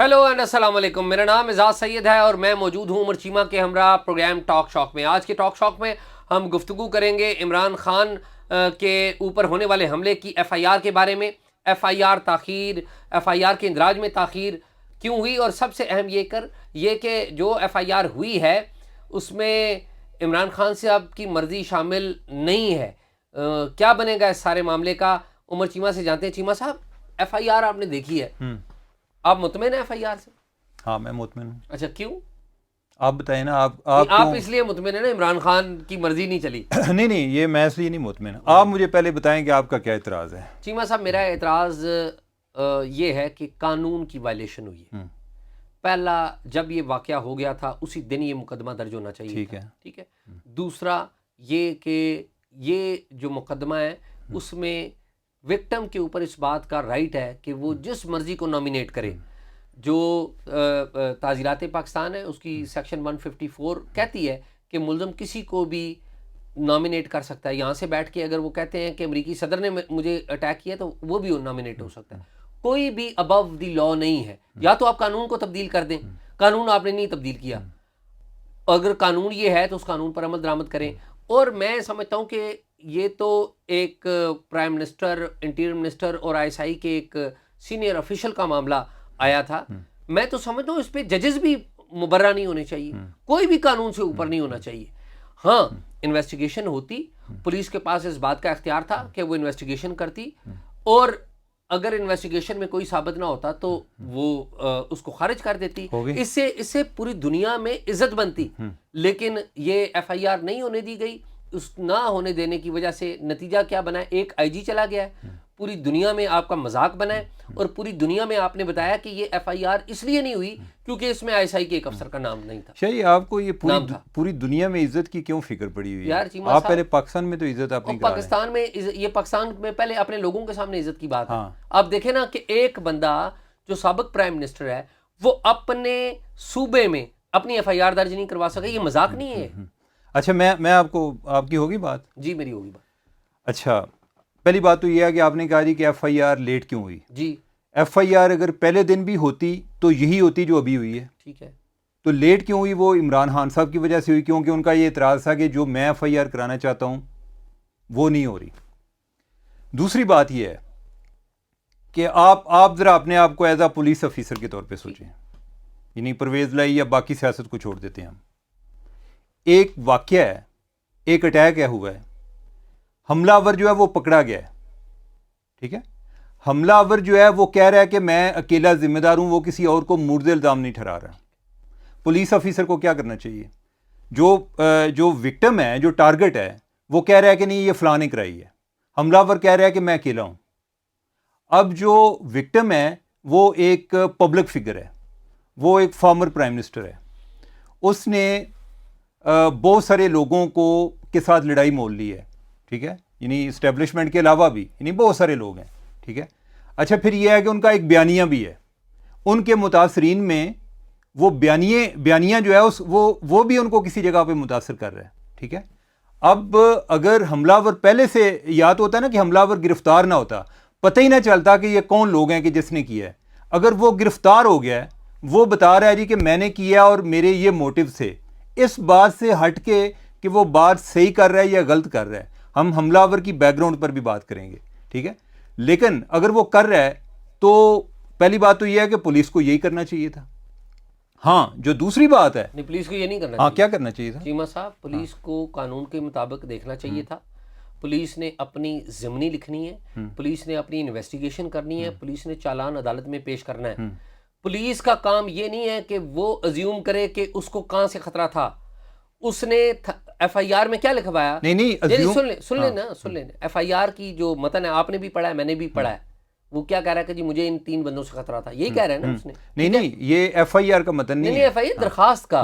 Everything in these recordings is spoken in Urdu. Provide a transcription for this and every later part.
ہیلو اینڈ السلام علیکم. میرا نام اعزاز سید ہے اور میں موجود ہوں عمر چیمہ کے ہمراہ پروگرام ٹاک شاک میں. آج کے ٹاک شاک میں ہم گفتگو کریں گے عمران خان کے اوپر ہونے والے حملے کی ایف آئی آر کے بارے میں. ایف آئی آر تاخیر، ایف آئی آر کے اندراج میں تاخیر کیوں ہوئی، اور سب سے اہم یہ کہ جو ایف آئی آر ہوئی ہے اس میں عمران خان صاحب کی مرضی شامل نہیں ہے. کیا بنے گا اس سارے معاملے کا، عمر چیمہ سے جانتے ہیں. چیمہ صاحب، ایف آئی آر آپ نے دیکھی ہے، آپ مطمئن ہیں ایف آئی آر سے؟ ہاں میں مطمئن ہوں. اچھا، کیوں؟ آپ بتائیں نا. آپ اس لیے مطمئن ہیں نا عمران خان کی مرضی نہیں چلی؟ نہیں یہ میں اس لیے نہیں مطمئن. آپ مجھے پہلے بتائیں کہ آپ کا کیا اعتراض ہے. چیمہ صاحب، میرا اعتراض یہ ہے کہ قانون کی وائلیشن ہوئی ہے. پہلا، جب یہ واقعہ ہو گیا تھا اسی دن یہ مقدمہ درج ہونا چاہیے. ٹھیک ہے. دوسرا یہ کہ یہ جو مقدمہ ہے اس میں وکٹم کے اوپر اس بات کا رائٹ ہے کہ وہ جس مرضی کو نامینیٹ کرے. جو تعزیرات پاکستان ہے اس کی سیکشن 154 کہتی ہے کہ ملزم کسی کو بھی نامینیٹ کر سکتا ہے. یہاں سے بیٹھ کے اگر وہ کہتے ہیں کہ امریکی صدر نے مجھے اٹیک کیا تو وہ بھی نامینیٹ ہو سکتا ہے. کوئی بھی ابو دی لا نہیں ہے. یا تو آپ قانون کو تبدیل کر دیں، قانون آپ نے نہیں تبدیل کیا. اگر قانون یہ ہے تو اس قانون پر عمل درآمد کریں. اور میں سمجھتا ہوں کہ یہ تو ایک پرائم منسٹر، انٹیریئر منسٹر اور آئی ایس آئی کے ایک سینئر آفیشل کا معاملہ آیا تھا. میں تو سمجھتا ہوں اس پہ ججز بھی مبرہ نہیں ہونے چاہیے، کوئی بھی قانون سے اوپر نہیں ہونا چاہیے. ہاں، انویسٹیگیشن ہوتی، پولیس کے پاس اس بات کا اختیار تھا کہ وہ انویسٹیگیشن کرتی، اور اگر انویسٹیگیشن میں کوئی ثابت نہ ہوتا تو وہ اس کو خارج کر دیتی. اس سے پوری دنیا میں عزت بنتی. لیکن یہ ایف آئی آر نہیں ہونے دی گئی. اس نہ ہونے دینے کی وجہ سے نتیجہ کیا بنا ہے؟ ایک آئی جی چلا گیا ہے، پوری دنیا میں آپ کا مذاق بنا ہے، اور پوری دنیا میں آپ نے بتایا کہ یہ ایف آئی آر اس لیے نہیں ہوئی کیونکہ اس میں آئی ایس آئی کے ایک افسر کا نام نہیں تھا. شاہی، آپ کو یہ پوری دنیا میں عزت کی کیوں فکر پڑی ہوئی ہے؟ آپ پہلے پاکستان میں تو عزت آپ نہیں کرا رہے. پاکستان میں یہ پاکستان میں پہلے اپنے لوگوں کے سامنے عزت کی بات ہے. آپ دیکھیں نا کہ ایک بندہ جو سابق پرائم منسٹر ہے وہ اپنے صوبے میں اپنی ایف آئی آر درج نہیں کروا سکے. یہ مذاق نہیں ہے. اچھا، میں آپ کی ہوگی بات؟ جی میری ہوگی بات. اچھا، پہلی بات تو یہ ہے کہ آپ نے کہا جی کہ ایف آئی آر لیٹ کیوں ہوئی. جی، ایف آئی آر اگر پہلے دن بھی ہوتی تو یہی ہوتی جو ابھی ہوئی ہے. ٹھیک ہے. تو لیٹ کیوں ہوئی؟ وہ عمران خان صاحب کی وجہ سے ہوئی، کیونکہ ان کا یہ اعتراض تھا کہ جو میں ایف آئی آر کرانا چاہتا ہوں وہ نہیں ہو رہی. دوسری بات یہ ہے کہ آپ ذرا اپنے آپ کو ایز اے پولیس آفیسر کے طور پہ سوچیں، یعنی پرویز لائی یا باقی سیاست کو چھوڑ دیتے ہیں ہم. ایک واقعہ ہے، ایک اٹیک ہے ہوا ہے، حملہ آور جو ہے وہ پکڑا گیا ہے. ٹھیک ہے. حملہ آور جو ہے وہ کہہ رہا ہے کہ میں اکیلا ذمہ دار ہوں، وہ کسی اور کو مورد الزام نہیں ٹھہرا رہا. پولیس آفیسر کو کیا کرنا چاہیے؟ جو وکٹم ہے، جو ٹارگٹ ہے، وہ کہہ رہا ہے کہ نہیں یہ فلاں نے کرائی ہے. حملہ آور کہہ رہا ہے کہ میں اکیلا ہوں. اب جو وکٹم ہے وہ ایک پبلک فگر ہے، وہ ایک فارمر پرائم منسٹر ہے. اس نے بہت سارے لوگوں کے ساتھ لڑائی مول لی ہے. ٹھیک ہے. یعنی اسٹیبلشمنٹ کے علاوہ بھی یعنی بہت سارے لوگ ہیں. ٹھیک ہے. اچھا، پھر یہ ہے کہ ان کا ایک بیانیہ بھی ہے. ان کے متاثرین میں وہ بیانیہ جو ہے وہ بھی ان کو کسی جگہ پہ متاثر کر رہا ہے. ٹھیک ہے. اب اگر حملہ آور پہلے سے یاد ہوتا ہے نا کہ حملہ آور گرفتار نہ ہوتا، پتہ ہی نہ چلتا کہ یہ کون لوگ ہیں کہ جس نے کیا ہے. اگر وہ گرفتار ہو گیا ہے، وہ بتا رہا ہے جی کہ میں نے کیا اور میرے یہ موٹو سے، اس بات سے ہٹ کے کہ وہ بات صحیح کر رہا ہے یا غلط کر رہا ہے، ہم حملہ آور کی بیک گراؤنڈ پر بھی بات کریں گے. ٹھیک ہے. لیکن اگر وہ کر رہا ہے تو پہلی بات تو یہ ہے کہ پولیس کو یہی کرنا چاہیے تھا. ہاں، جو دوسری بات ہے، نہیں، پولیس کو یہ نہیں کرنا چاہیے. کیا کرنا چاہیے تھا؟ چیمہ صاحب، پولیس کو قانون کے مطابق دیکھنا چاہیے تھا. پولیس نے اپنی ضمنی لکھنی ہے، پولیس نے اپنی انویسٹیگیشن کرنی ہے، پولیس نے چالان عدالت میں پیش کرنا ہے. پولیس کا کام یہ نہیں ہے کہ وہ ازیوم کرے کہ اس کو کہاں سے خطرہ تھا. اس نے ایف آئی آر میں کیا لکھوایا؟ سن لیں ایف آئی آر کی جو متن ہے، آپ نے بھی پڑھا ہے، میں نے بھی پڑھا ہے. وہ کیا کہہ رہا ہے کہ جی مجھے ان 3 بندوں سے خطرہ تھا، یہی کہہ رہا ہے نا اس نے. نہیں، یہ ایف آئی آر کا متن نہیں ہے. ایف آئی آر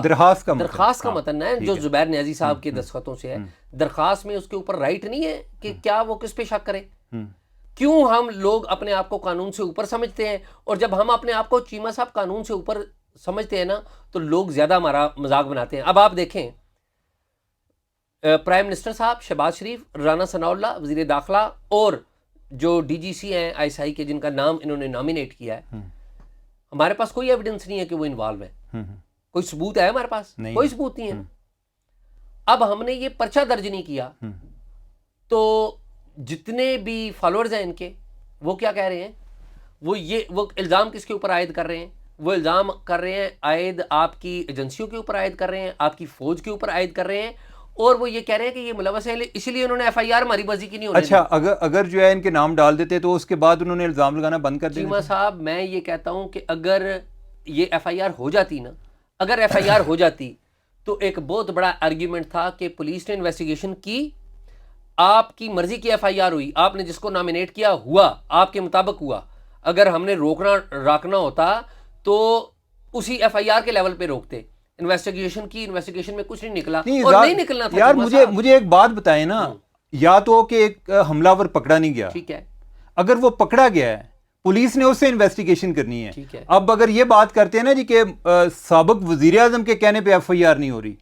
درخواست کا متن ہے جو زبیر نیازی صاحب کے دستخطوں سے ہے. درخواست میں اس کے اوپر رائٹ نہیں ہے کہ کیا وہ کس پہ شک کرے. کیوں ہم لوگ اپنے آپ کو قانون سے اوپر سمجھتے ہیں، اور جب ہم اپنے آپ کو چیمہ صاحب قانون سے اوپر سمجھتے ہیں نا تو لوگ زیادہ ہمارا مذاق بناتے ہیں. اب آپ دیکھیں، پرائم منسٹر صاحب، شہباز شریف، رانا ثناء اللہ وزیر داخلہ، اور جو ڈی جی سی ہیں آئی ایس آئی کے جن کا نام انہوں نے نامینیٹ کیا ہے، ہمارے پاس کوئی ایویڈنس نہیں ہے کہ وہ انوالو ہے. کوئی ثبوت ہے ہمارے پاس؟ کوئی ثبوت نہیں ہے. اب ہم نے یہ پرچہ درج نہیں کیا تو جتنے بھی فالوورز ہیں ان کے وہ کیا کہہ رہے ہیں؟ وہ الزام کس کے اوپر عائد کر رہے ہیں؟ وہ الزام کر رہے ہیں عائد آپ کی ایجنسیوں کے اوپر عائد کر رہے ہیں, آپ کی فوج کے اوپر عائد کر رہے ہیں, اور وہ یہ کہہ رہے ہیں کہ یہ ملوث ہے, اسی لیے انہوں نے ایف آئی آر ہماری بازی کی نہیں ہونے دی. اچھا, اگر جو ہے ان کے نام ڈال دیتے تو اس کے بعد انہوں نے الزام لگانا بند کر دیا. چیمہ صاحب میں یہ کہتا ہوں کہ اگر یہ ایف آئی آر ہو جاتی نا, اگر ایف آئی آر ہو جاتی تو ایک بہت بڑا آرگیومنٹ تھا کہ پولیس نے انویسٹیگیشن کی, آپ کی مرضی کی ایف آئی آر ہوئی, آپ نے جس کو نامینیٹ کیا ہوا, آپ کے مطابق ہوا. اگر ہم نے راکنا ہوتا تو اسی ایف آئی آر کے لیول پہ روکتے. انویسٹیگیشن کی, انویسٹیگیشن میں کچھ نہیں نکلا اور نہیں نکلنا تھا. یار مجھے ایک بات بتائیں نا, یا تو کہ ایک حملہ ور پکڑا نہیں گیا, ٹھیک ہے, اگر وہ پکڑا گیا ہے پولیس نے اس سے انویسٹیگیشن کرنی ہے. ٹھیک ہے, اب اگر یہ بات کرتے ہیں نا جی کہ سابق وزیر اعظم کے کہنے پہ ایف آئی آر نہیں ہو رہی,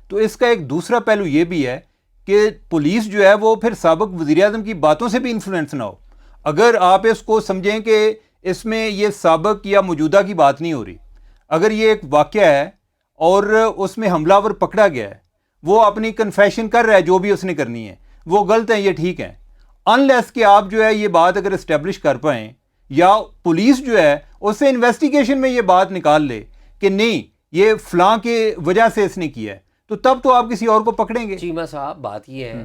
تو اس کا ایک دوسرا پہلو یہ بھی ہے کہ پولیس جو ہے وہ پھر سابق وزیر اعظم کی باتوں سے بھی انفلوئنس نہ ہو. اگر آپ اس کو سمجھیں کہ اس میں یہ سابق یا موجودہ کی بات نہیں ہو رہی, اگر یہ ایک واقعہ ہے اور اس میں حملہ ور پکڑا گیا ہے, وہ اپنی کنفیشن کر رہا ہے جو بھی اس نے کرنی ہے, وہ غلط ہے, یہ ٹھیک ہے, انلیس کہ آپ جو ہے یہ بات اگر اسٹیبلش کر پائیں یا پولیس جو ہے اس سے انویسٹیگیشن میں یہ بات نکال لے کہ نہیں یہ فلاں کی وجہ سے اس نے کیا ہے, تو تب تو آپ کسی اور کو پکڑیں گے. چیمہ صاحب بات یہ ہے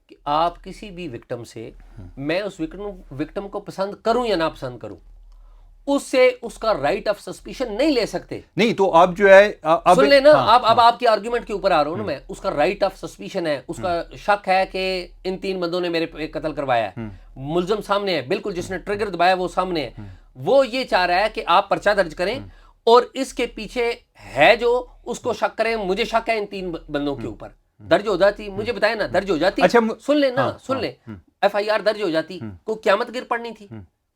کہ آپ کسی بھی وکٹم سے, میں اس وکٹم کو پسند کروں یا نہ پسند کروں, اس سے اس کا رائٹ آف سسپیشن نہیں لے سکتے. نہیں تو آپ جو ہے سن لیں نا, اب آپ کی آرگیومنٹ کے اوپر آ رہا ہوں نا میں, اس کا رائٹ آف سسپیشن ہے, اس کا شک ہے کہ ان 3 بندوں نے میرے پہ قتل کروایا ہے, ملزم سامنے ہے, بالکل جس نے ٹریگر دبایا وہ سامنے ہے, وہ یہ چاہ رہا ہے کہ آپ پرچہ درج کریں اور اس کے پیچھے ہے جو اس کو شک کریں. مجھے شک ہے ان 3 بندوں کے اوپر, درج ہو جاتی, مجھے بتائیں نا, درج ہو جاتی. سن لیں نا, سن لیں, ایف آئی آر درج ہو جاتی, کوئی قیامت گر پڑنی تھی؟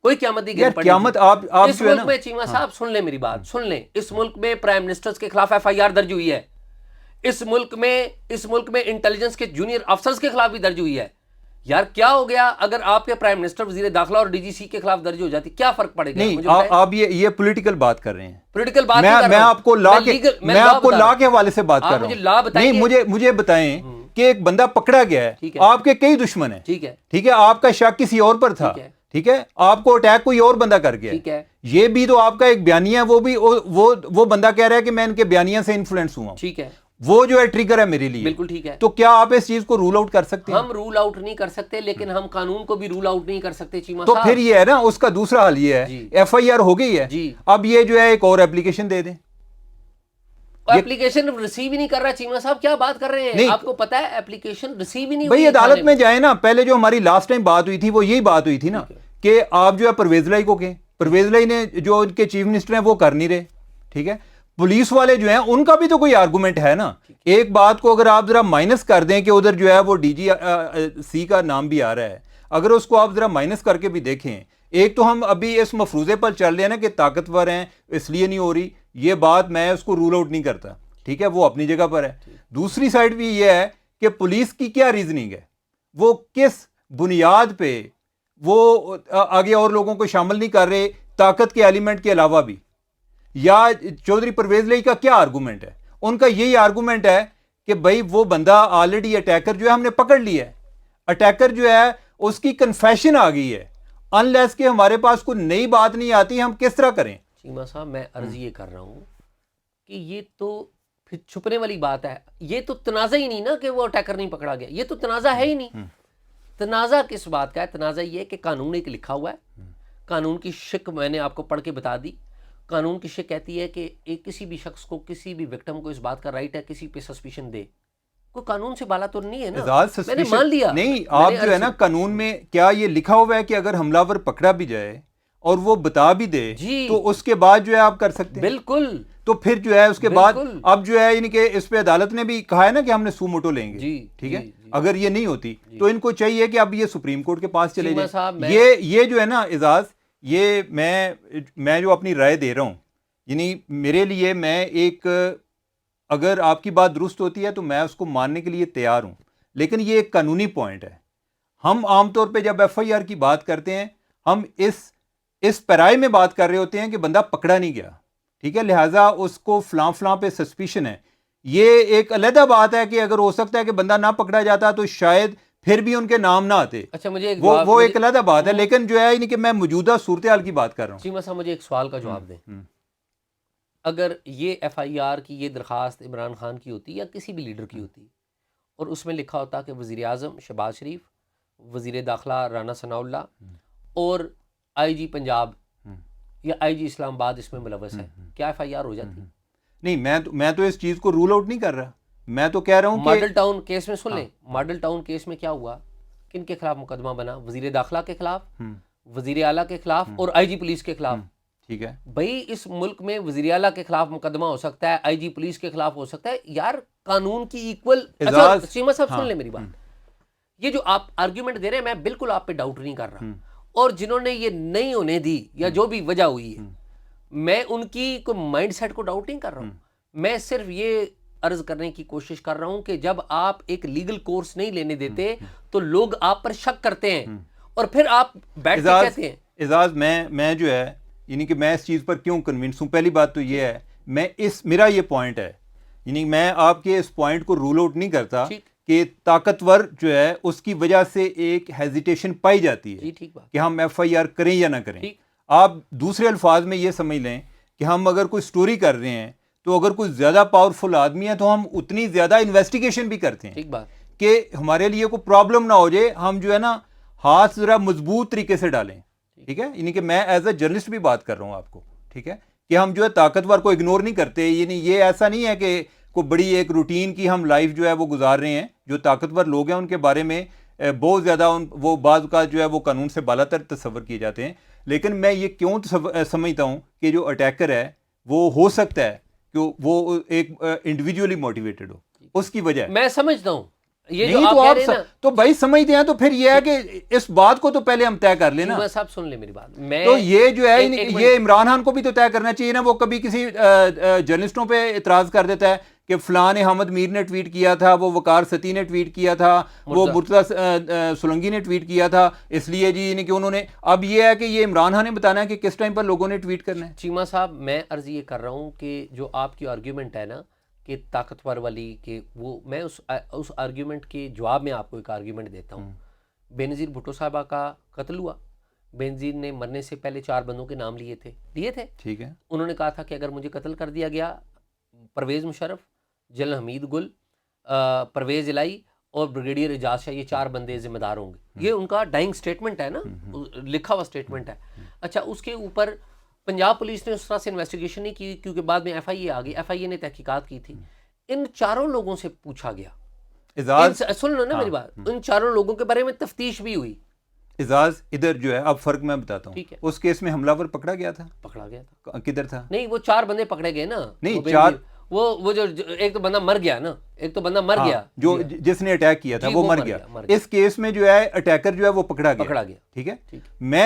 کوئی قیامت نہیں گر پڑنی تھی. اس ملک میں چیمہ صاحب سن لیں میری بات, سن لیں, اس ملک میں پرائم منسٹرز کے خلاف ایف آئی آر درج ہوئی ہے, اس ملک میں انٹیلیجنس کے جونیئر افسرز کے خلاف بھی درج ہوئی ہے. یار کیا ہو گیا اگر آپ کے پرائم منسٹر, وزیر داخلہ اور ڈی جی سی کے خلاف درج ہو جاتی, کیا فرق پڑے گا؟ نہیں آپ یہ پولیٹیکل بات کر رہے ہیں. پولیٹیکل بات میں آپ کو لا کے حوالے سے بات کر رہا ہوں. نہیں مجھے بتائیں کہ ایک بندہ پکڑا گیا ہے, آپ کے کئی دشمن ہیں, ٹھیک ہے, آپ کا شک کسی اور پر تھا, ٹھیک ہے, آپ کو اٹیک کوئی اور بندہ کر گیا, یہ بھی تو آپ کا ایک بیانیہ ہے, وہ بھی وہ بندہ کہہ رہا ہے کہ میں ان کے بیانیہ سے انفلوئنس ہوا ہوں, ٹھیک ہے, وہ جو ہے ٹریگر ہے میرے لیے. بالکل ٹھیک ہے. تو کیا آپ اس چیز کو رول آؤٹ کر سکتے ہیں؟ ہم رول آؤٹ نہیں کر سکتے, لیکن ہم قانون کو بھی رول آؤٹ نہیں کر سکتے چیمہ تو صاحب. پھر یہ ہے نا, اس کا دوسرا حل یہ ہے, ایف آئی آر ہو گئی ہے, اب یہ جو ہے ایک اور اپلیکیشن دے دیں. اپلیکیشن ریسیو ہی نہیں کر رہا چیمہ صاحب, کیا بات کر رہے ہیں؟ آپ کو پتا ہے اپلیکیشن ریسیو ہی نہیں ہوئی. بھئی عدالت میں جائیں نا, پہلے جو ہماری لاسٹ ٹائم بات ہوئی تھی وہ یہی بات ہوئی تھی نا کہ آپ جو ہے پرویز لائی کو کہیں, پرویز لائی نے جو ان کے چیف منسٹر ہیں وہ کر نہیں رہے, ٹھیک ہے, پولیس والے جو ہیں ان کا بھی تو کوئی آرگومنٹ ہے نا. ایک بات کو اگر آپ ذرا مائنس کر دیں کہ ادھر جو ہے وہ ڈی جی سی کا نام بھی آ رہا ہے, اگر اس کو آپ ذرا مائنس کر کے بھی دیکھیں, ایک تو ہم ابھی اس مفروضے پر چل رہے ہیں نا کہ طاقتور ہیں اس لیے نہیں ہو رہی, یہ بات میں اس کو رول آؤٹ نہیں کرتا, ٹھیک ہے, وہ اپنی جگہ پر ہے. دوسری سائڈ بھی یہ ہے کہ پولیس کی کیا ریزننگ ہے, وہ کس بنیاد پہ وہ آگے اور لوگوں کو شامل نہیں کر رہے طاقت کے ایلیمنٹ کے علاوہ بھی, یا چودھری پرویز لائی کا کیا آرگومنٹ ہے؟ ان کا یہی آرگومنٹ ہے کہ بھائی وہ بندہ آلریڈی اٹیکر جو ہے ہم نے پکڑ لیا ہے, اٹیکر جو ہے اس کی کنفیشن آ گئی ہے, انلیس کہ ہمارے پاس کوئی نئی بات نہیں آتی, ہم کس طرح کریں؟ چیمہ صاحب میں عرض یہ کر رہا ہوں کہ یہ تو پھر چھپنے والی بات ہے, یہ تو تنازع ہی نہیں نا کہ وہ اٹیکر نہیں پکڑا گیا, یہ تو تنازع ہے ہی نہیں. تنازع کس بات کا ہے؟ تنازع یہ کہ قانون ایک لکھا ہوا ہے, قانون کی شک میں نے آپ کو پڑھ کے بتا دی. قانون کی شک کہتی ہے کہ ایک کسی بھی شخص کو, کسی بھی وکٹم کو اس بات کا رائٹ ہے کسی پہ سسپیشن دے, کوئی قانون سے بالا تو نہیں ہے نا, میں نے مان لیا. نہیں آپ جو ہے نا قانون میں کیا یہ لکھا ہوا ہے کہ اگر حملہ ور پکڑا بھی جائے اور وہ بتا بھی دے تو اس کے بعد جو ہے آپ کر سکتے ہیں؟ بالکل. تو پھر جو ہے اس کے بعد اب جو ہے یعنی کہ اس پہ عدالت نے بھی کہا ہے نا کہ ہم نے سو موٹو لیں گے, ٹھیک ہے, اگر یہ نہیں ہوتی تو ان کو چاہیے کہ اب یہ سپریم کورٹ کے پاس چلے جائیں. یہ جو ہے نا اعزاز, یہ میں جو اپنی رائے دے رہا ہوں, یعنی میرے لیے میں ایک, اگر آپ کی بات درست ہوتی ہے تو میں اس کو ماننے کے لیے تیار ہوں, لیکن یہ ایک قانونی پوائنٹ ہے. ہم عام طور پہ جب ایف آئی آر کی بات کرتے ہیں ہم اس اس پیرائے میں بات کر رہے ہوتے ہیں کہ بندہ پکڑا نہیں گیا, ٹھیک ہے, لہٰذا اس کو فلاں فلاں پہ سسپیشن ہے. یہ ایک علیحدہ بات ہے کہ اگر ہو سکتا ہے کہ بندہ نہ پکڑا جاتا تو شاید پھر بھی ان کے نام نہ آتے. اچھا مجھے وہ ایک علیحدہ بات ہے, لیکن جو ہے یعنی کہ میں موجودہ صورتحال کی بات کر رہا ہوں. چیمہ صاحب مجھے ایک سوال کا جواب دیں. اگر یہ ایف آئی آر کی یہ درخواست عمران خان کی ہوتی یا کسی بھی لیڈر کی ہوتی اور اس میں لکھا ہوتا کہ وزیر اعظم شہباز شریف, وزیر داخلہ رانا ثناء اللہ اور آئی جی پنجاب یا آئی جی اسلام آباد اس میں ملوث ہے, کیا ایف آئی آر ہو جاتی؟ نہیں, میں تو اس چیز کو رول آؤٹ نہیں کر رہا. میں تو کہہ رہا ہوں ماڈل ٹاؤن کیس میں سن لیں, ماڈل ٹاؤن کیس میں کیا ہوا, کن کے خلاف مقدمہ بنا؟ وزیر داخلہ کے خلاف, وزیر اعلیٰ کے خلاف اور آئی جی پولیس کے خلاف. ٹھیک ہے بھائی اس ملک میں وزیر اعلیٰ کے خلاف مقدمہ ہو سکتا ہے, آئی جی پولیس کے خلاف ہو سکتا ہے یار, قانون کی ایکول. اچھا چیمہ صاحب سن لیں میری بات, یہ جو آپ آرگیومنٹ دے رہے ہیں میں بالکل آپ پہ ڈاؤٹ نہیں کر رہا, اور جنہوں نے یہ نہیں ہونے دی یا جو بھی وجہ ہوئی ہے میں ان کی کوئی مائنڈ سیٹ کو ڈاؤٹ نہیں کر رہا ہوں. میں صرف یہ عرض کرنے کی کوشش کر رہا ہوں کہ جب آپ ایک لیگل کورس نہیں لینے دیتے تو لوگ آپ پر شک کرتے ہیں اور پھر آپ بیٹھ کے کہتے ہیں. اعزاز میں جو ہے یعنی کہ میں اس چیز پر کیوں کنونس ہوں, پہلی بات تو یہ ہے میرا یہ پوائنٹ ہے, یعنی میں آپ کے اس پوائنٹ کو رول آؤٹ نہیں کرتا کہ طاقتور جو ہے اس کی وجہ سے ایک ہیزیٹیشن پائی جاتی ہے کہ ہم ایف آئی آر کریں یا نہ کریں. آپ دوسرے الفاظ میں یہ سمجھ لیں کہ ہم اگر کوئی سٹوری کر رہے ہیں تو اگر کوئی زیادہ پاورفل آدمی ہے تو ہم اتنی زیادہ انویسٹیگیشن بھی کرتے ہیں کہ ہمارے لیے کوئی پرابلم نہ ہو جائے, ہم جو ہے نا ہاتھ ذرا مضبوط طریقے سے ڈالیں. ٹھیک ہے, یعنی کہ میں ایز اے جرنلسٹ بھی بات کر رہا ہوں آپ کو, ٹھیک ہے, کہ ہم جو ہے طاقتور کو اگنور نہیں کرتے. یعنی یہ ایسا نہیں ہے کہ کوئی بڑی ایک روٹین کی ہم لائف جو ہے وہ گزار رہے ہیں. جو طاقتور لوگ ہیں ان کے بارے میں بہت زیادہ وہ بعض اوقات جو ہے وہ قانون سے بالا تر تصور کیے جاتے ہیں. لیکن میں یہ کیوں سمجھتا ہوں کہ جو اٹیکر ہے وہ ہو سکتا ہے کہ وہ ایک انڈیویجولی موٹیویٹڈ ہو, اس کی وجہ میں سمجھتا ہوں یہ نہیں تو آپ تو بھائی سمجھتے ہیں تو پھر یہ ہے کہ اس بات کو تو پہلے ہم طے کر لیں نا. صاحب سن لیں میری بات, تو یہ جو ہے یہ عمران خان کو بھی تو طے کرنا چاہیے نا. وہ کبھی کسی جرنلسٹوں پہ اعتراض کر دیتا ہے کہ فلاں نے حامد میر نے ٹویٹ کیا تھا, وہ وقار ستی نے ٹویٹ کیا تھا, وہ مرتضیٰ سولنگی نے ٹویٹ کیا تھا, اس لیے جی یعنی کہ انہوں نے. اب یہ ہے کہ یہ عمران خان نے بتانا ہے کہ کس ٹائم پر لوگوں نے ٹویٹ کرنا ہے. چیمہ صاحب میں عرض یہ کر رہا ہوں کہ جو آپ کی آرگیومنٹ ہے نا کہ طاقتور والی, کہ وہ میں اس آرگیومنٹ کے جواب میں آپ کو ایک آرگیومنٹ دیتا ہوں. بینظیر بھٹو صاحبہ کا قتل ہوا, بینظیر نے مرنے سے پہلے 4 بندوں کے نام لیے تھے, ٹھیک ہے. انہوں نے کہا تھا کہ اگر مجھے قتل کر دیا گیا, پرویز مشرف, جنرل حمید گل, پرویز الہی اور بریگیڈیئر اعجاز شاہ, یہ 4 بندے ذمہ دار ہوں گے. یہ ان کا ڈائنگ سٹیٹمنٹ ہے نا, لکھا ہوا سٹیٹمنٹ ہے. اچھا اس کے اوپر پنجاب پولیس نے اس طرح سے انویسٹیگیشن نہیں کی کیونکہ بعد میں ایف آئی اے آ گئی. ایف آئی اے نے تحقیقات کی تھی. ان 4 لوگوں سے پوچھا گیا, سن لو نا میری بات, ان 4 لوگوں کے بارے میں تفتیش بھی ہوئی. اعزاز ادھر جو ہے اب فرق میں بتاتا ہوں, اس کیس میں حملہ ور پکڑا گیا تھا, کدھر تھا؟ نہیں وہ 4 بندے پکڑے گئے نا. نہیں 4 وہ جو ایک تو بندہ مر گیا نا, ایک تو بندہ مر گیا جو جس نے اٹیک کیا تھا, وہ مر گیا. اس کیس میں جو ہے اٹیکر جو ہے وہ پکڑا گیا. ٹھیک ہے,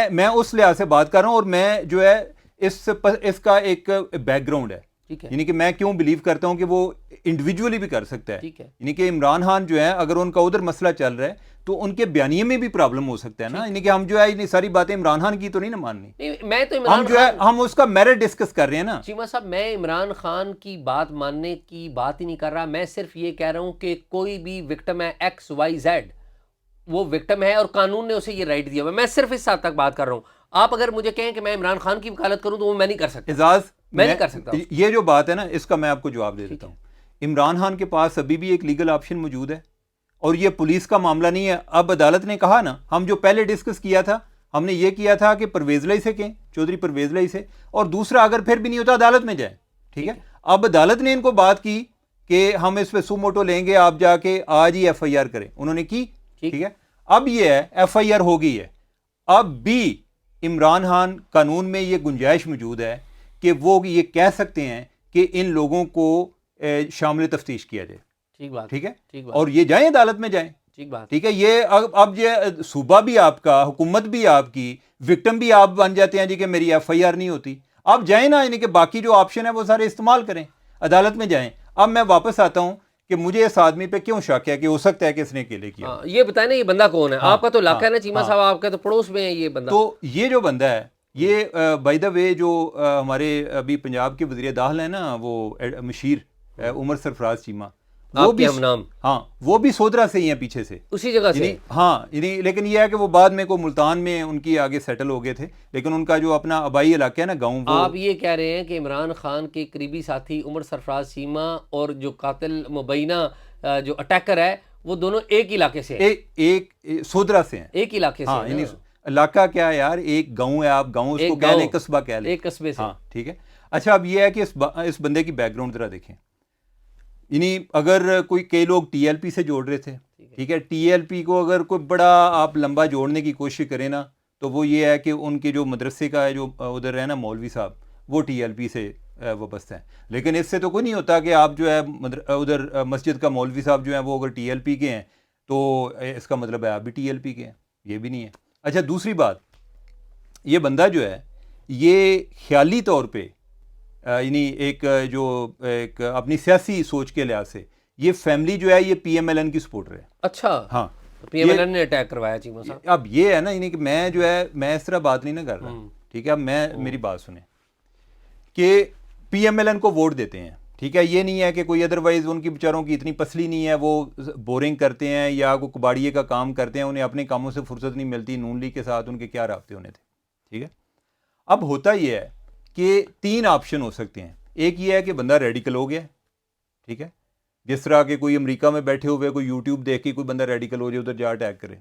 میں اس لحاظ سے بات کر رہا ہوں, اور میں جو ہے اس کا ایک بیک گراؤنڈ ہے, یعنی کہ میں کیوں بلیو کرتا ہوں کہ وہ انڈیویجولی بھی کر سکتا ہے. یعنی کہ عمران خان جو ہے اگر ان کا ادھر مسئلہ چل رہا ہے تو ان کے بیانیے میں بھی پرابلم ہو سکتا ہے نا. یعنی کہ ہم جو ہے ساری باتیں عمران خان کی تو نہیں نا ماننی, میں تو ہم جو ہے ہم اس کا میرٹ ڈسکس کر رہے ہیں نا. چیمہ صاحب میں عمران خان کی بات ماننے کی بات ہی نہیں کر رہا, میں صرف یہ کہہ رہا ہوں کہ کوئی بھی وکٹم ہے ایکس وائی زیڈ, وہ وکٹم ہے اور قانون نے اسے یہ رائٹ دیا ہوا ہے. میں صرف اس حد تک بات کر رہا ہوں. آپ اگر مجھے کہیں کہ میں عمران خان کی وکالت کروں تو وہ میں نہیں کر سکتا. اعزاز میں نہیں کر سکتا. یہ جو بات ہے نا اس کا میں آپ کو جواب دے دیتا ہوں. عمران خان کے پاس ابھی بھی ایک لیگل آپشن موجود ہے, اور یہ پولیس کا معاملہ نہیں ہے. اب عدالت نے کہا نا, ہم جو پہلے ڈسکس کیا تھا, ہم نے یہ کیا تھا کہ پرویز الہی سے کہیں, چودھری پرویز الہی سے, اور دوسرا اگر پھر بھی نہیں ہوتا عدالت میں جائیں. ٹھیک ہے, اب عدالت نے ان کو بات کی کہ ہم اس پہ سو موٹو لیں گے, آپ جا کے آج ہی ایف آئی آر کریں. انہوں نے کی. ٹھیک ہے, اب یہ ہے ایف آئی آر ہو گئی ہے. اب بھی عمران خان قانون میں یہ گنجائش موجود ہے کہ وہ یہ کہہ سکتے ہیں کہ ان لوگوں کو شامل تفتیش کیا جائے. ٹھیک ہے, اور یہ جائیں عدالت میں جائیں. ٹھیک ہے, یہ اب یہ صوبہ بھی آپ کا, حکومت بھی آپ کی, وکٹم بھی آپ بن جاتے ہیں جی کہ میری ایف آئی آر نہیں ہوتی. آپ جائیں نا, یعنی کہ باقی جو آپشن ہے وہ سارے استعمال کریں, عدالت میں جائیں. اب میں واپس آتا ہوں کہ مجھے اس آدمی پہ کیوں شک ہے کہ ہو سکتا ہے کہ اس نے اکیلے کیا. یہ بتائیں نا یہ بندہ کون ہے؟ آپ کا تو علاقہ ہے نا چیمہ صاحب, آپ کا تو پڑوس میں ہے یہ بندہ. تو یہ جو بندہ ہے یہ بائی دا وے جو ہمارے ابھی پنجاب کے وزیر داخلہ ہیں نا وہ مشیر عمر سرفراز چیمہ، وہ بھی نام، ہاں وہ بھی سودرا سے ہی ہیں پیچھے سے، اسی جگہ سے، ہاں لیکن یہ ہے کہ وہ بعد میں کو ملتان میں ان کی آگے سیٹل ہو گئے تھے، لیکن ان کا جو اپنا آبائی علاقہ ہے نا گاؤں، آپ یہ کہہ رہے ہیں کہ عمران خان کے قریبی ساتھی عمر سرفراز چیمہ اور جو قاتل مبینہ جو اٹیکر ہے وہ دونوں ایک علاقے سے ہیں، ایک سودرا سے ہیں، ایک علاقے سے، ہاں یعنی علاقہ کیا ہے یار، ایک گاؤں ہے، آپ گاؤں اس کو کہہ لیں، قصبہ کہہ لیں، ایک قصبے سے، ہاں ٹھیک ہے۔ اچھا اب یہ ہے کہ اس بندے کی بیک گراؤنڈ ذرا دیکھیں، یعنی اگر کئی لوگ ٹی ایل پی سے جوڑ رہے تھے، ٹھیک ہے، ٹی ایل پی کو اگر کوئی بڑا آپ لمبا جوڑنے کی کوشش کریں نا تو وہ یہ ہے کہ ان کے جو مدرسے کا ہے جو ادھر ہے نا مولوی صاحب، وہ ٹی ایل پی سے وابستہ ہیں، لیکن اس سے تو کوئی نہیں ہوتا کہ آپ جو ہے ادھر مسجد کا مولوی صاحب جو ہیں وہ اگر ٹی ایل پی کے ہیں تو اس کا مطلب ہے آپ بھی ٹی ایل پی کے ہیں، یہ بھی نہیں ہے۔ اچھا دوسری بات، یہ بندہ جو ہے یہ خیالی طور پہ یعنی ایک اپنی سیاسی سوچ کے لحاظ سے یہ فیملی جو ہے یہ پی ایم ایل این کی سپورٹر ہے۔ اچھا، ہاں پی ایم ایل این نے اٹیک کروایا چیمہ صاحب۔ اب یہ ہے نا یعنی کہ میں جو ہے میں اس طرح بات نہیں نہ کر رہا، ٹھیک ہے، اب میری بات سنیں کہ پی ایم ایل این کو ووٹ دیتے ہیں، ٹھیک ہے، یہ نہیں ہے کہ کوئی ادروائز ان کی بیچاروں کی اتنی پسلی نہیں ہے، وہ بورنگ کرتے ہیں یا کوئی کباڑیے کا کام کرتے ہیں، انہیں اپنے کاموں سے فرصت نہیں ملتی، نون لیگ کے ساتھ ان کے کیا رابطے ہونے تھے، ٹھیک ہے۔ اب ہوتا یہ ہے کہ 3 آپشن ہو سکتے ہیں، ایک یہ ہے کہ بندہ ریڈیکل ہو گیا، ٹھیک ہے، جس طرح کہ کوئی امریکہ میں بیٹھے ہوئے کوئی یوٹیوب دیکھ کے کوئی بندہ ریڈیکل ہو جائے ادھر جا اٹیک کرے۔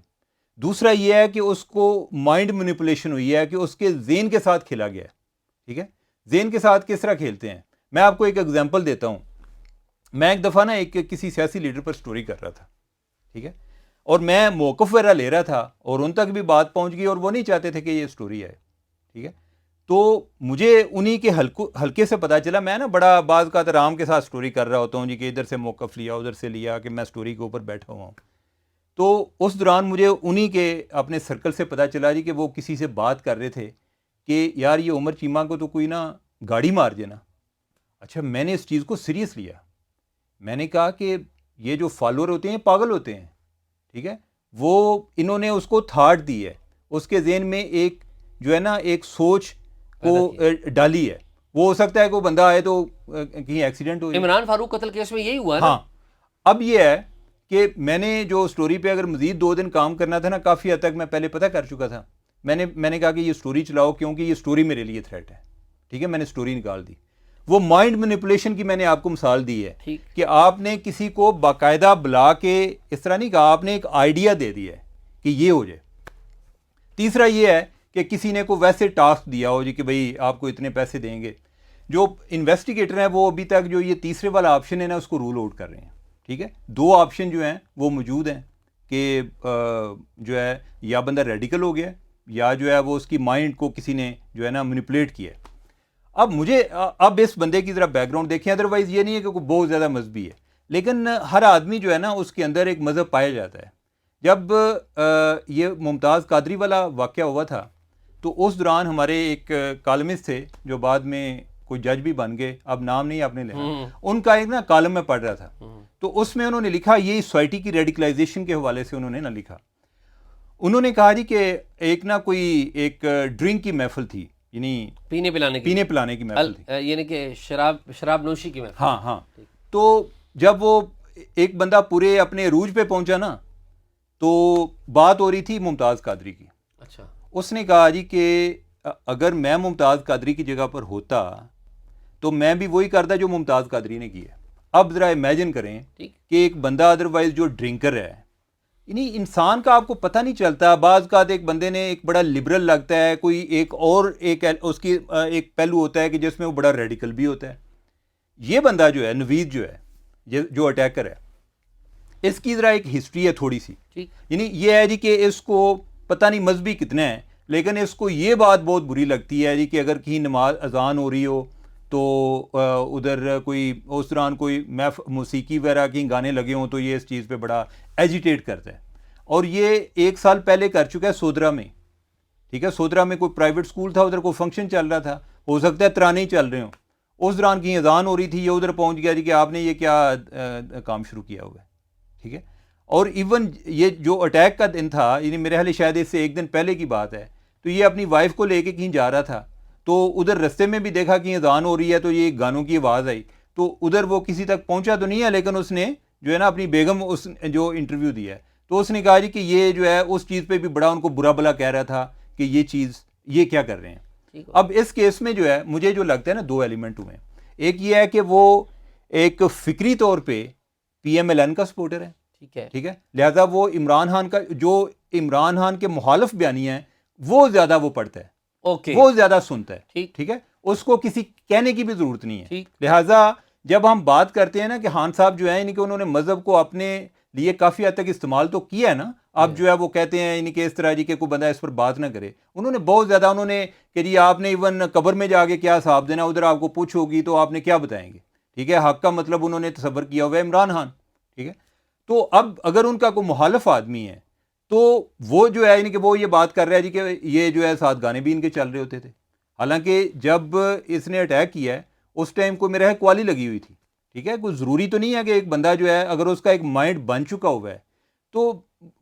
دوسرا یہ ہے کہ اس کو مائنڈ مینیپولیشن ہوئی ہے کہ اس کے ذہن کے ساتھ کھیلا گیا ہے، ٹھیک ہے۔ ذہن کے ساتھ کس طرح کھیلتے ہیں، میں آپ کو ایک ایگزامپل دیتا ہوں۔ میں ایک دفعہ نا کسی سیاسی لیڈر پر سٹوری کر رہا تھا، ٹھیک ہے، اور میں موقف وغیرہ لے رہا تھا اور ان تک بھی بات پہنچ گئی اور وہ نہیں چاہتے تھے کہ یہ سٹوری آئے، ٹھیک ہے۔ تو مجھے انہی کے ہلکے سے پتہ چلا، میں نا بڑا بعض کا آرام کے ساتھ سٹوری کر رہا ہوتا ہوں جی کہ ادھر سے موقف لیا ادھر سے لیا کہ میں سٹوری کے اوپر بیٹھا ہوا ہوں، تو اس دوران مجھے انہی کے اپنے سرکل سے پتہ چلا جی کہ وہ کسی سے بات کر رہے تھے کہ یار یہ عمر چیمہ کو تو کوئی نا گاڑی مار دے نا۔ اچھا میں نے اس چیز کو سیریس لیا، میں نے کہا کہ یہ جو فالوور ہوتے ہیں پاگل ہوتے ہیں، ٹھیک ہے، وہ انہوں نے اس کو تھاٹ دی ہے، اس کے ذہن میں ایک جو ہے نا ایک سوچ کو ڈالی ہے، وہ ہو سکتا ہے کہ وہ بندہ آئے تو کہیں ایکسیڈنٹ ہو جائے۔ عمران فاروق قتل کیس میں یہی ہوا نا۔ ہاں اب یہ ہے کہ میں نے جو سٹوری پہ اگر مزید 2 دن کام کرنا تھا نا، کافی حد تک میں پہلے پتہ کر چکا تھا، میں نے کہا کہ یہ سٹوری چلاؤ کیونکہ یہ سٹوری میرے لیے تھریٹ ہے، ٹھیک ہے، میں نے سٹوری نکال دی۔ وہ مائنڈ مینیپولیشن کی میں نے آپ کو مثال دی ہے کہ آپ نے کسی کو باقاعدہ بلا کے اس طرح نہیں کہا، آپ نے ایک آئیڈیا دے دیا ہے کہ یہ ہو جائے۔ تیسرا یہ ہے کہ کسی نے کوئی ویسے ٹاسک دیا ہو جی کہ بھئی آپ کو اتنے پیسے دیں گے، جو انویسٹیگیٹر ہیں وہ ابھی تک جو یہ تیسرے والا آپشن ہے نا اس کو رول آؤٹ کر رہے ہیں، ٹھیک ہے۔ 2 آپشن جو ہیں وہ موجود ہیں کہ جو ہے یا بندہ ریڈیکل ہو گیا یا جو ہے وہ اس کی مائنڈ کو کسی نے جو ہے نا مینیپولیٹ کیا ہے۔ اب اس بندے کی ذرا بیک گراؤنڈ دیکھیں، ادروائز یہ نہیں ہے کہ کوئی بہت زیادہ مذہبی ہے، لیکن ہر آدمی جو ہے نا اس کے اندر ایک مذہب پایا جاتا ہے۔ جب یہ ممتاز قادری والا واقعہ ہوا تھا تو اس دوران ہمارے ایک کالمسٹ تھے جو بعد میں کوئی جج بھی بن گئے، اب نام نہیں آپ نے لینا، ان کا ایک نا کالم میں پڑھ رہا تھا، تو اس میں انہوں نے لکھا، یہ سوسائٹی کی ریڈیکلائزیشن کے حوالے سے انہوں نے نہ لکھا، انہوں نے کہا جی کہ ایک نا کوئی ایک ڈرنک کی محفل تھی، یعنی پینے پلانے کی محفل تھی، یعنی کہ شراب نوشی کی محفل۔ ہاں تو جب وہ ایک بندہ پورے اپنے عروج پہ پہنچا نا تو بات ہو رہی تھی ممتاز قادری کی۔ اچھا، اس نے کہا جی کہ اگر میں ممتاز قادری کی جگہ پر ہوتا تو میں بھی وہی کرتا جو ممتاز قادری نے کیا۔ اب ذرا امیجن کریں کہ ایک بندہ ادروائز جو ڈرنکر ہے، یعنی انسان کا آپ کو پتہ نہیں چلتا، بعض کا ایک بندے نے ایک بڑا لبرل لگتا ہے، کوئی ایک اور ایک اس کی ایک پہلو ہوتا ہے کہ جس میں وہ بڑا ریڈیکل بھی ہوتا ہے۔ یہ بندہ جو ہے نوید جو ہے جو اٹیکر ہے، اس کی ذرا ایک ہسٹری ہے تھوڑی سی، یعنی یہ ہے جی کہ اس کو پتہ نہیں مذہبی کتنے ہیں، لیکن اس کو یہ بات بہت بری لگتی ہے جی کہ اگر کہیں نماز اذان ہو رہی ہو تو ادھر کوئی اس دوران کوئی موسیقی وغیرہ کہیں گانے لگے ہوں تو یہ اس چیز پہ بڑا ایجیٹیٹ کرتا ہے، اور یہ 1 سال پہلے کر چکا ہے سودرا میں، ٹھیک ہے، سودرا میں کوئی پرائیویٹ سکول تھا، ادھر کوئی فنکشن چل رہا تھا، ہو سکتا ہے ترانے ہی چل رہے ہوں، اس دوران کہیں اذان ہو رہی تھی، یہ ادھر پہنچ گیا جی کہ آپ نے یہ کیا کام شروع کیا ہوا ہے، ٹھیک ہے۔ اور ایون یہ جو اٹیک کا دن تھا، یعنی میرے خیال شاید اس سے 1 دن پہلے کی بات ہے، تو یہ اپنی وائف کو لے کے کہیں جا رہا تھا, تو ادھر رستے میں بھی دیکھا کہ اذان ہو رہی ہے, تو یہ گانوں کی آواز آئی, تو ادھر وہ کسی تک پہنچا تو نہیں ہے, لیکن اس نے جو ہے نا اپنی بیگم اس جو انٹرویو دیا ہے, تو اس نے کہا جی کہ یہ جو ہے اس چیز پہ بھی بڑا ان کو برا بلا کہہ رہا تھا کہ یہ چیز یہ کیا کر رہے ہیں. اب اس کیس میں جو ہے مجھے جو لگتا ہے نا 2 ایلیمنٹ ہوئے ہیں. ایک یہ ہے کہ وہ ایک فکری طور پہ پی ایم ایل این کا سپورٹر ہے, ٹھیک ہے, لہٰذا وہ عمران خان کا جو عمران خان کے مخالف بیانیہ ہیں وہ زیادہ وہ پڑھتا ہے, وہ زیادہ سنتا ہے, ٹھیک ہے, اس کو کسی کہنے کی بھی ضرورت نہیں ہے. لہٰذا جب ہم بات کرتے ہیں نا کہ خان صاحب جو ہے یعنی کہ انہوں نے مذہب کو اپنے لیے کافی حد تک استعمال تو کیا ہے نا, اب جو ہے وہ کہتے ہیں یعنی کہ اس طرح جی کہ کوئی بندہ اس پر بات نہ کرے, انہوں نے بہت زیادہ انہوں نے کہ جی آپ نے ایون قبر میں جا کے کیا حساب دینا, ادھر آپ کو پوچھ ہوگی تو آپ نے کیا بتائیں گے, ٹھیک ہے, حق کا مطلب انہوں نے تصور کیا ہوا ہے عمران خان, ٹھیک ہے. تو اب اگر ان کا کوئی مخالف آدمی ہے تو وہ جو ہے یعنی کہ وہ یہ بات کر رہا ہے جی کہ یہ جو ہے ساتھ گانے بھی ان کے چل رہے ہوتے تھے, حالانکہ جب اس نے اٹیک کیا ہے اس ٹائم کو میرا ہے کوالی لگی ہوئی تھی, ٹھیک ہے, کوئی ضروری تو نہیں ہے کہ ایک بندہ جو ہے اگر اس کا ایک مائنڈ بن چکا ہوا ہے تو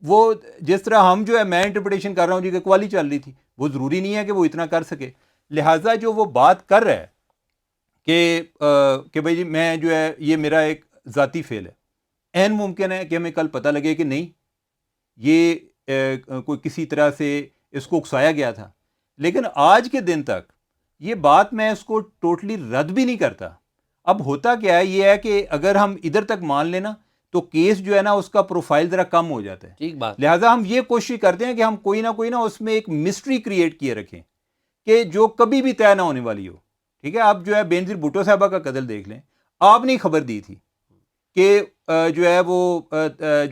وہ جس طرح ہم جو ہے میں انٹرپریٹیشن کر رہا ہوں جی کہ کوالی چل رہی تھی, وہ ضروری نہیں ہے کہ وہ اتنا کر سکے. لہٰذا جو وہ بات کر رہا ہے کہ بھائی جی میں جو ہے یہ میرا ایک ذاتی فعل ہے, عین ممکن ہے کہ ہمیں کل پتہ لگے کہ نہیں یہ کوئی کسی طرح سے اس کو اکسایا گیا تھا, لیکن آج کے دن تک یہ بات میں اس کو ٹوٹلی رد بھی نہیں کرتا. اب ہوتا کیا ہے یہ ہے کہ اگر ہم ادھر تک مان لینا تو کیس جو ہے نا اس کا پروفائل ذرا کم ہو جاتا ہے, ٹھیک بات. لہٰذا ہم یہ کوشش کرتے ہیں کہ ہم کوئی نہ اس میں ایک مسٹری کریٹ کیے رکھیں کہ جو کبھی بھی طے نہ ہونے والی ہو, ٹھیک ہے. آپ جو ہے بینظیر بھٹو صاحبہ کا قتل دیکھ لیں, آپ نے خبر دی تھی کہ جو ہے وہ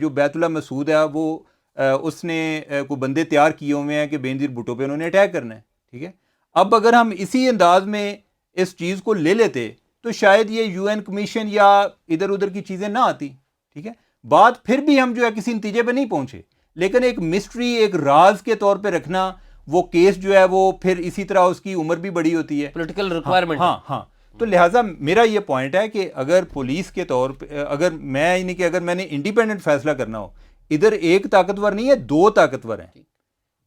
جو بیت اللہ مسعود ہے وہ اس نے کوئی بندے تیار کیے ہوئے ہیں کہ بینظیر بھٹو پہ انہوں نے اٹیک کرنا ہے, ٹھیک ہے. اب اگر ہم اسی انداز میں اس چیز کو لے لیتے تو شاید یہ یو این کمیشن یا ادھر ادھر کی چیزیں نہ آتی, ٹھیک ہے. بات پھر بھی ہم جو ہے کسی نتیجے پہ نہیں پہنچے, لیکن ایک مسٹری ایک راز کے طور پہ رکھنا, وہ کیس جو ہے وہ پھر اسی طرح اس کی عمر بھی بڑی ہوتی ہے, پولیٹیکل ریکوائرمنٹ. ہاں. تو لہٰذا میرا یہ پوائنٹ ہے کہ اگر پولیس کے طور پہ اگر میں یعنی کہ اگر میں نے انڈیپینڈنٹ فیصلہ کرنا ہو, ادھر ایک طاقتور نہیں ہے 2 طاقتور ہیں.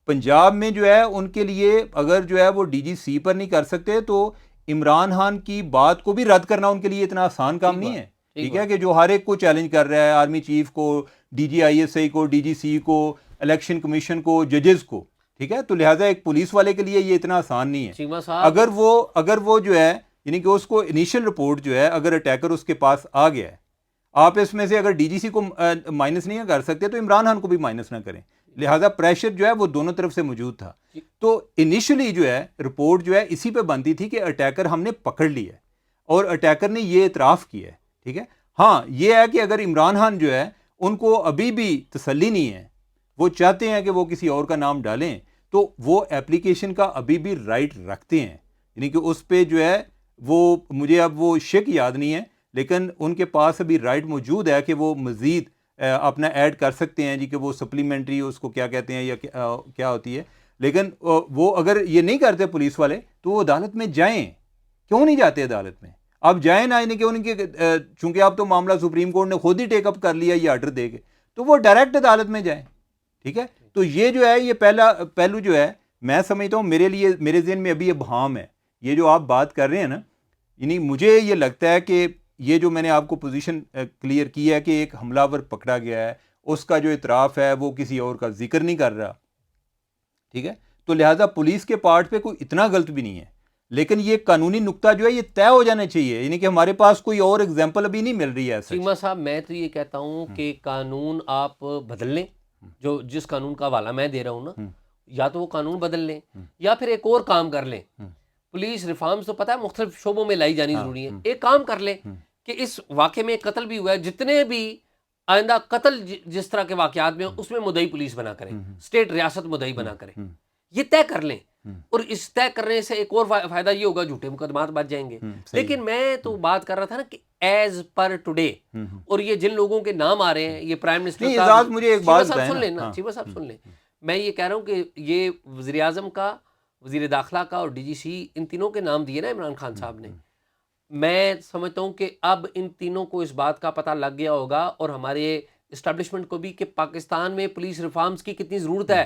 پنجاب میں جو ہے ان کے لیے اگر جو ہے وہ ڈی جی سی پر نہیں کر سکتے تو عمران خان کی بات کو بھی رد کرنا ان کے لیے اتنا آسان کام نہیں ہے, ٹھیک ہے, کہ جو ہر ایک کو چیلنج کر رہا ہے, آرمی چیف کو, D G I S I کو, ڈی جی سی کو, الیکشن کمیشن کو, ججز کو, ٹھیک ہے. تو لہٰذا ایک پولیس والے کے لیے یہ اتنا آسان نہیں ہے. اگر وہ جو ہے یعنی کہ اس کو انیشل رپورٹ جو ہے اگر اٹیکر اس کے پاس آ گیا ہے, آپ اس میں سے اگر ڈی جی سی کو مائنس نہیں کر سکتے تو عمران خان کو بھی مائنس نہ کریں. لہٰذا پریشر جو ہے وہ دونوں طرف سے موجود تھا. تو انیشلی جو ہے رپورٹ جو ہے اسی پہ بنتی تھی کہ اٹیکر ہم نے پکڑ لیا ہے اور اٹیکر نے یہ اعتراف کیا ہے, ٹھیک ہے. ہاں یہ ہے کہ اگر عمران خان جو ہے ان کو ابھی بھی تسلی نہیں ہے, وہ چاہتے ہیں کہ وہ کسی اور کا نام ڈالیں, تو وہ ایپلیکیشن کا ابھی بھی رائٹ رکھتے ہیں. یعنی کہ اس پہ جو ہے وہ مجھے اب وہ شک یاد نہیں ہے, لیکن ان کے پاس ابھی رائٹ موجود ہے کہ وہ مزید اپنا ایڈ کر سکتے ہیں جی کہ وہ سپلیمنٹری اس کو کیا کہتے ہیں یا کیا ہوتی ہے. لیکن وہ اگر یہ نہیں کرتے پولیس والے تو وہ عدالت میں جائیں. کیوں نہیں جاتے عدالت میں؟ اب جائیں نہ, یعنی کہ ان کے چونکہ اب تو معاملہ سپریم کورٹ نے خود ہی ٹیک اپ کر لیا یہ آرڈر دے کے, تو وہ ڈائریکٹ عدالت میں جائیں, ٹھیک ہے. تو یہ جو ہے یہ پہلا پہلو جو ہے میں سمجھتا ہوں میرے لیے میرے ذہن میں ابھی ابہام ہے. یہ جو آپ بات کر رہے ہیں نا, یعنی مجھے یہ لگتا ہے کہ یہ جو میں نے آپ کو پوزیشن کلیئر کی ہے کہ ایک حملہ ور پکڑا گیا ہے, اس کا جو اعتراف ہے وہ کسی اور کا ذکر نہیں کر رہا, ٹھیک ہے. تو لہٰذا پولیس کے پارٹ پہ کوئی اتنا غلط بھی نہیں ہے, لیکن یہ قانونی نقطہ جو ہے یہ طے ہو جانا چاہیے. یعنی کہ ہمارے پاس کوئی اور ایگزامپل ابھی نہیں مل رہی ہے. چیمہ صاحب میں تو یہ کہتا ہوں کہ قانون آپ بدل لیں, جو جس قانون کا حوالہ میں دے رہا ہوں نا, یا تو وہ قانون بدل لیں یا پھر ایک اور کام کر لیں. پولیس ریفارمز تو پتہ ہے مختلف شعبوں میں لائی جانی ضروری ہے. ایک کام کر لیں کہ اس واقعے میں قتل بھی ہوا ہے, جتنے بھی آئندہ قتل جس طرح کے واقعات میں اس میں مدعی پولیس بنا کریں, اسٹیٹ ریاست مدعی بنا کریں, یہ طے کر لیں. اور اس طے کرنے سے ایک اور فائدہ یہ ہوگا, جھوٹے مقدمات بچ جائیں گے. لیکن میں تو بات کر رہا تھا نا کہ ایز پر ٹوڈے, اور یہ جن لوگوں کے نام آ رہے ہیں, یہ پرائم منسٹر صاحب, مجھے ایک بات سن لیں نا, چیمہ صاحب سن لیں, میں یہ کہہ رہا ہوں کہ یہ وزیر اعظم کا, وزیر داخلہ کا اور ڈی جی سی, ان تینوں کے نام دیے نا عمران خان صاحب نے. میں سمجھتا ہوں کہ اب ان تینوں کو اس بات کا پتہ لگ گیا ہوگا, اور ہمارے اسٹیبلشمنٹ کو بھی, کہ پاکستان میں پولیس ریفارمز کی کتنی ضرورت ہے.